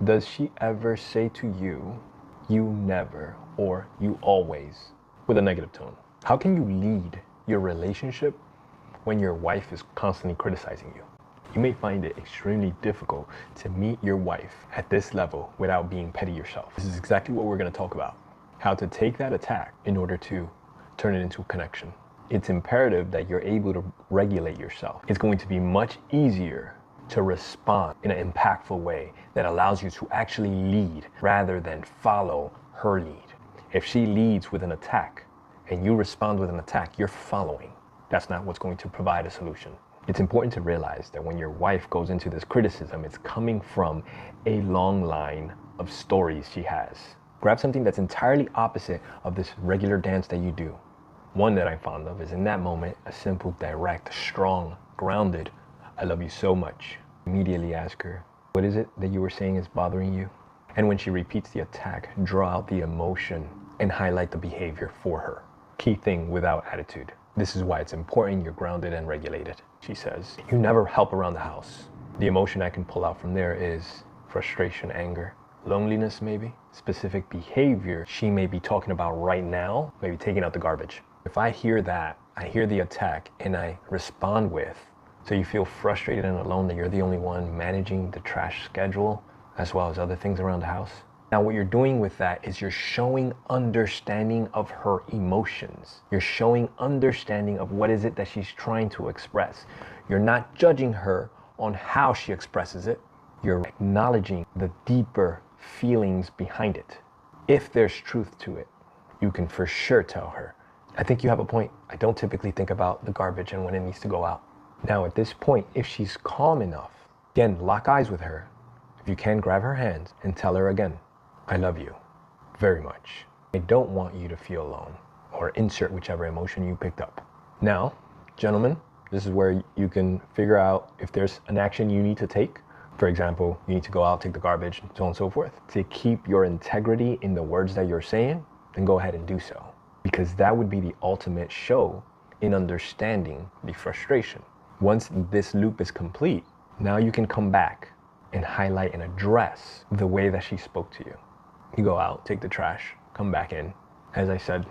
Does she ever say to you, you never or you always, with a negative tone? How can you lead your relationship when your wife is constantly criticizing you? You may find it extremely difficult to meet your wife at this level without being petty yourself. This is exactly what we're going to talk about. How to take that attack in order to turn it into a connection. It's imperative that you're able to regulate yourself. It's going to be much easier to respond in an impactful way that allows you to actually lead rather than follow her lead. If she leads with an attack and you respond with an attack, you're following. That's not what's going to provide a solution. It's important to realize that when your wife goes into this criticism, it's coming from a long line of stories she has. Grab something that's entirely opposite of this regular dance that you do. One that I'm fond of is in that moment, a simple, direct, strong, grounded, I love you so much. Immediately ask her, what is it that you were saying is bothering you? And when she repeats the attack, draw out the emotion and highlight the behavior for her. Key thing, without attitude. This is why it's important you're grounded and regulated. She says, you never help around the house. The emotion I can pull out from there is frustration, anger, loneliness maybe. Specific behavior she may be talking about right now, maybe taking out the garbage. If I hear that, I hear the attack and I respond with, so you feel frustrated and alone that you're the only one managing the trash schedule as well as other things around the house. Now what you're doing with that is you're showing understanding of her emotions. You're showing understanding of what is it that she's trying to express. You're not judging her on how she expresses it. You're acknowledging the deeper feelings behind it. If there's truth to it, you can for sure tell her, I think you have a point. I don't typically think about the garbage and when it needs to go out. Now at this point, if she's calm enough, again, lock eyes with her. If you can, grab her hands and tell her again, I love you very much. I don't want you to feel alone, or insert whichever emotion you picked up. Now, gentlemen, this is where you can figure out if there's an action you need to take. For example, you need to go out, take the garbage, so on and so forth. To keep your integrity in the words that you're saying, then go ahead and do so. Because that would be the ultimate show in understanding the frustration. Once this loop is complete, now you can come back and highlight and address the way that she spoke to you. You go out, take the trash, come back in. As I said,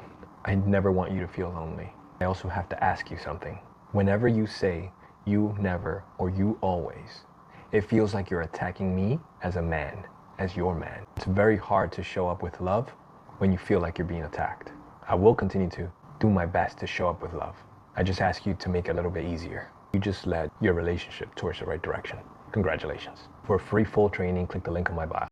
I never want you to feel lonely. I also have to ask you something. Whenever you say you never or you always, it feels like you're attacking me as a man, as your man. It's very hard to show up with love when you feel like you're being attacked. I will continue to do my best to show up with love. I just ask you to make it a little bit easier. You just led your relationship towards the right direction. Congratulations. For free full training, click the link in my bio.